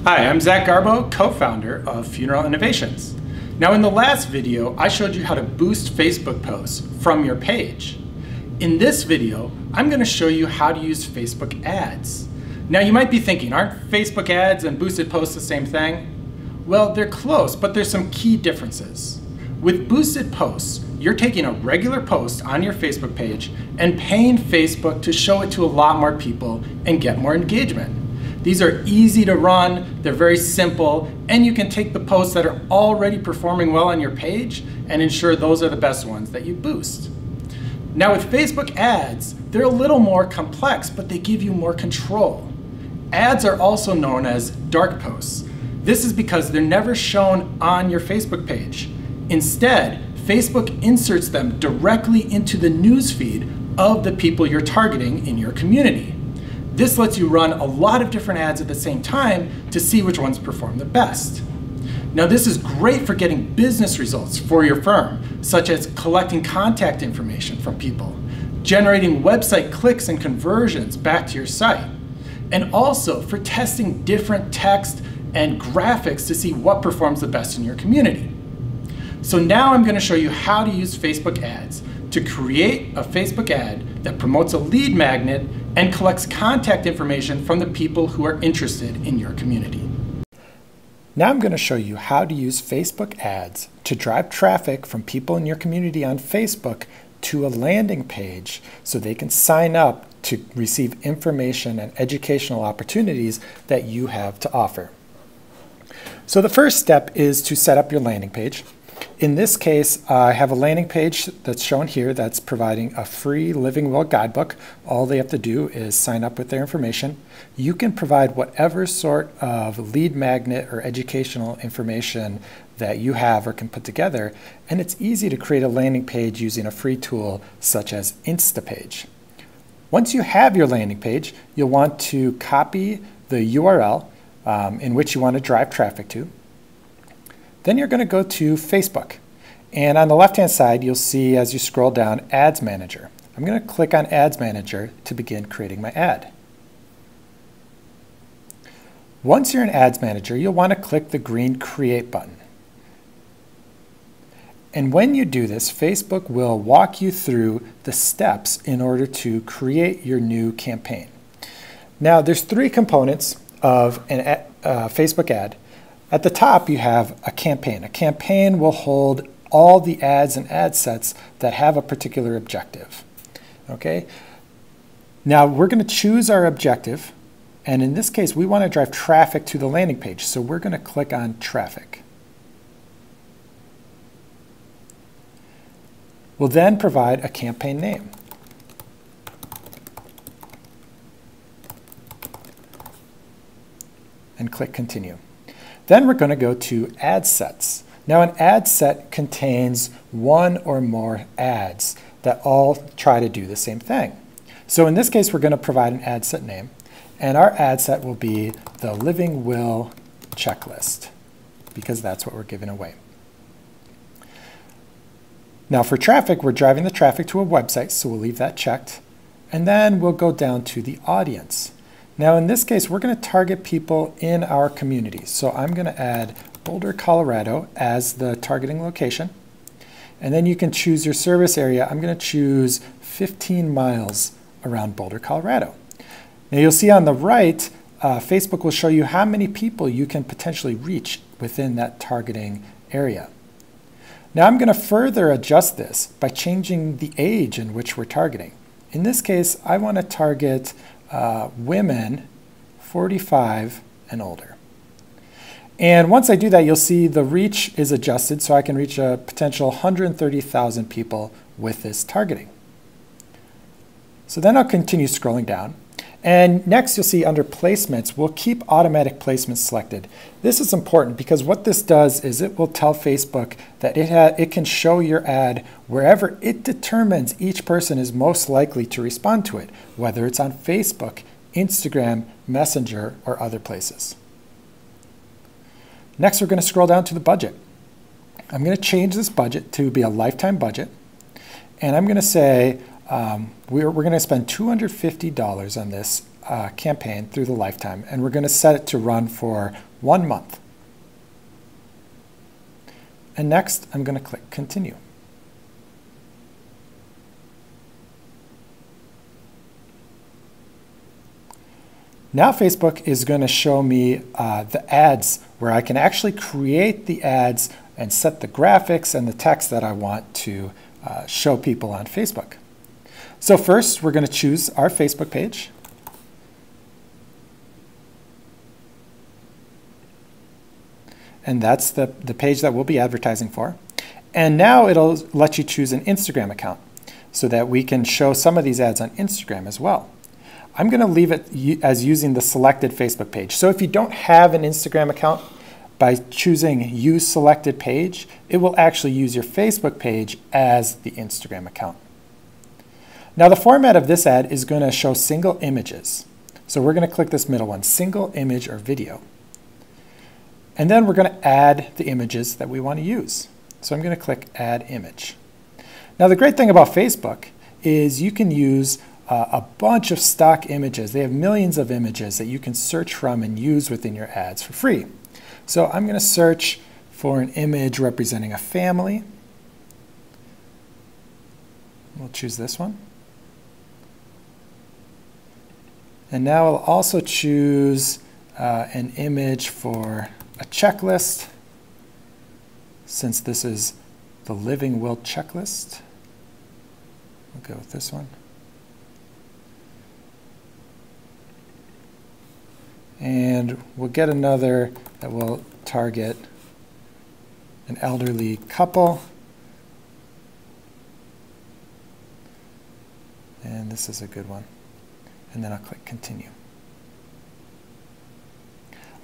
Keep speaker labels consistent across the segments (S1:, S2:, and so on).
S1: Hi, I'm Zach Garbo, co-founder of Funeral Innovations. Now in the last video, I showed you how to boost Facebook posts from your page. In this video, I'm going to show you how to use Facebook ads. Now you might be thinking, aren't Facebook ads and boosted posts the same thing? Well, they're close, but there's some key differences. With boosted posts, you're taking a regular post on your Facebook page and paying Facebook to show it to a lot more people and get more engagement. These are easy to run, they're very simple, and you can take the posts that are already performing well on your page and ensure those are the best ones that you boost. Now with Facebook ads, they're a little more complex, but they give you more control. Ads are also known as dark posts. This is because they're never shown on your Facebook page. Instead, Facebook inserts them directly into the newsfeed of the people you're targeting in your community. This lets you run a lot of different ads at the same time to see which ones perform the best. Now this is great for getting business results for your firm, such as collecting contact information from people, generating website clicks and conversions back to your site, and also for testing different text and graphics to see what performs the best in your community. So now I'm going to show you how to use Facebook ads to create a Facebook ad that promotes a lead magnet and collects contact information from the people who are interested in your community. Now I'm going to show you how to use Facebook ads to drive traffic from people in your community on Facebook to a landing page so they can sign up to receive information and educational opportunities that you have to offer. So the first step is to set up your landing page. In this case, I have a landing page that's shown here that's providing a free Living Will guidebook. All they have to do is sign up with their information. You can provide whatever sort of lead magnet or educational information that you have or can put together, and it's easy to create a landing page using a free tool such as Instapage. Once you have your landing page, you'll want to copy the URL in which you want to drive traffic to. Then you're going to go to Facebook, and on the left-hand side you'll see, as you scroll down, Ads Manager. I'm going to click on Ads Manager to begin creating my ad. Once you're in Ads Manager, you'll want to click the green Create button. And when you do this, Facebook will walk you through the steps in order to create your new campaign. Now there's three components of a Facebook ad. At the top, you have a campaign. A campaign will hold all the ads and ad sets that have a particular objective. Okay? Now, we're going to choose our objective, and in this case, we want to drive traffic to the landing page, so we're going to click on Traffic. We'll then provide a campaign name. And click Continue. Then we're going to go to Ad Sets. Now an ad set contains one or more ads that all try to do the same thing. So in this case, we're going to provide an ad set name, and our ad set will be the Living Will Checklist, because that's what we're giving away. Now for traffic, we're driving the traffic to a website, so we'll leave that checked. And then we'll go down to the audience. Now in this case, we're going to target people in our community. So I'm going to add Boulder, Colorado as the targeting location. And then you can choose your service area. I'm going to choose 15 miles around Boulder, Colorado. Now you'll see on the right, Facebook will show you how many people you can potentially reach within that targeting area. Now I'm going to further adjust this by changing the age in which we're targeting. In this case, I want to target women 45 and older. And once I do that, you'll see the reach is adjusted, so I can reach a potential 130,000 people with this targeting. So then I'll continue scrolling down. And next you'll see under placements, we'll keep automatic placements selected. This is important because what this does is it will tell Facebook that it can show your ad wherever it determines each person is most likely to respond to it, whether it's on Facebook, Instagram, Messenger, or other places. Next, we're going to scroll down to the budget. I'm going to change this budget to be a lifetime budget, and I'm going to say we're going to spend $250 on this campaign through the lifetime, and we're going to set it to run for 1 month. And next, I'm going to click Continue. Now Facebook is going to show me the ads where I can actually create the ads and set the graphics and the text that I want to show people on Facebook. So first, we're going to choose our Facebook page. And that's the page that we'll be advertising for. And now it'll let you choose an Instagram account so that we can show some of these ads on Instagram as well. I'm going to leave it as using the selected Facebook page. So if you don't have an Instagram account, by choosing Use Selected Page, it will actually use your Facebook page as the Instagram account. Now the format of this ad is going to show single images. So we're going to click this middle one, single image or video. And then we're going to add the images that we want to use. So I'm going to click Add Image. Now the great thing about Facebook is you can use a bunch of stock images. They have millions of images that you can search from and use within your ads for free. So I'm going to search for an image representing a family. We'll choose this one. And now I'll also choose an image for a checklist, since this is the Living Will checklist. We'll go with this one. And we'll get another that will target an elderly couple. And this is a good one. And then I'll click Continue.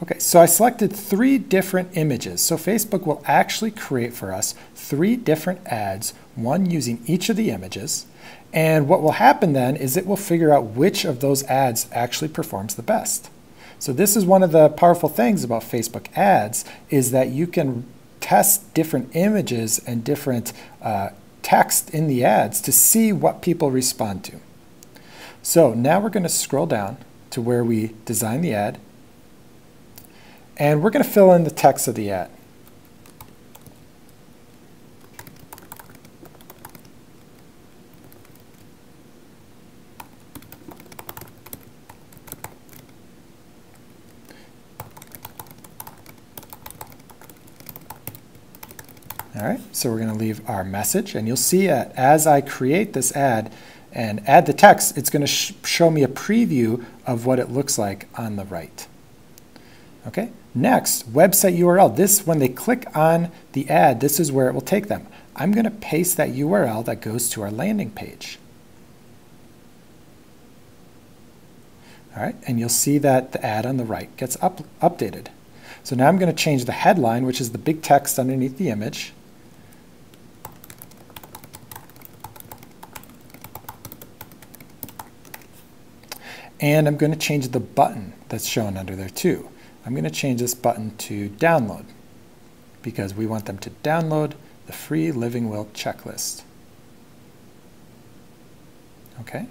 S1: Okay, so I selected 3 different images. So Facebook will actually create for us 3 different ads, one using each of the images. And what will happen then is it will figure out which of those ads actually performs the best. So this is one of the powerful things about Facebook ads, is that you can test different images and different text in the ads to see what people respond to. So now we're going to scroll down to where we design the ad, and we're going to fill in the text of the ad. All right, so we're going to leave our message, and you'll see as I create this ad and add the text, it's going to show me a preview of what it looks like on the right. Okay, next, website URL. This, when they click on the ad, this is where it will take them. I'm going to paste that URL that goes to our landing page. All right, and you'll see that the ad on the right gets updated. So now I'm going to change the headline, which is the big text underneath the image. And I'm going to change the button that's shown under there too. I'm going to change this button to download, because we want them to download the free Living Will checklist. Okay.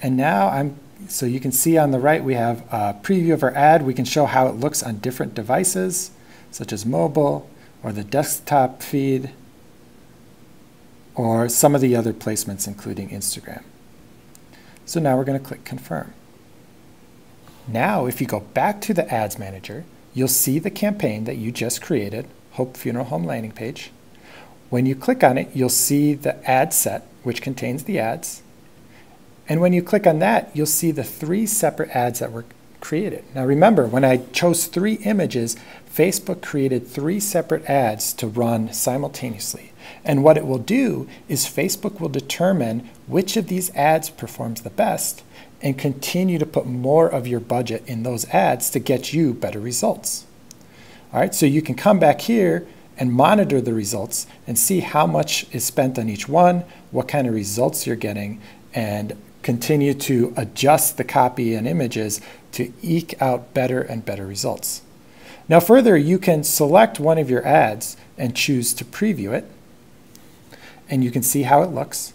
S1: And now so you can see on the right we have a preview of our ad. We can show how it looks on different devices, such as mobile or the desktop feed, or some of the other placements, including Instagram. So now we're going to click Confirm. Now, if you go back to the Ads Manager, you'll see the campaign that you just created, Hope Funeral Home landing page. When you click on it, you'll see the ad set, which contains the ads. And when you click on that, you'll see the 3 separate ads that were created. Now remember, when I chose 3 images, Facebook created 3 separate ads to run simultaneously. And what it will do is Facebook will determine which of these ads performs the best and continue to put more of your budget in those ads to get you better results. All right, so you can come back here and monitor the results and see how much is spent on each one, what kind of results you're getting, and continue to adjust the copy and images to eke out better and better results. Now further, you can select one of your ads and choose to preview it, and you can see how it looks.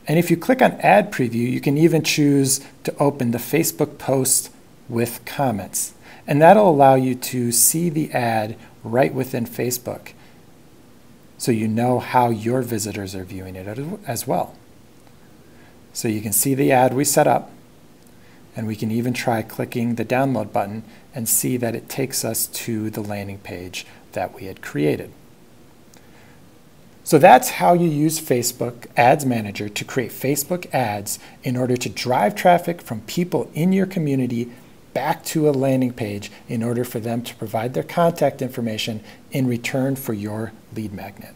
S1: And if you click on Ad Preview, you can even choose to open the Facebook post with comments. And that'll allow you to see the ad right within Facebook, so you know how your visitors are viewing it as well. So you can see the ad we set up, and we can even try clicking the download button and see that it takes us to the landing page that we had created. So that's how you use Facebook Ads Manager to create Facebook ads in order to drive traffic from people in your community back to a landing page in order for them to provide their contact information in return for your lead magnet.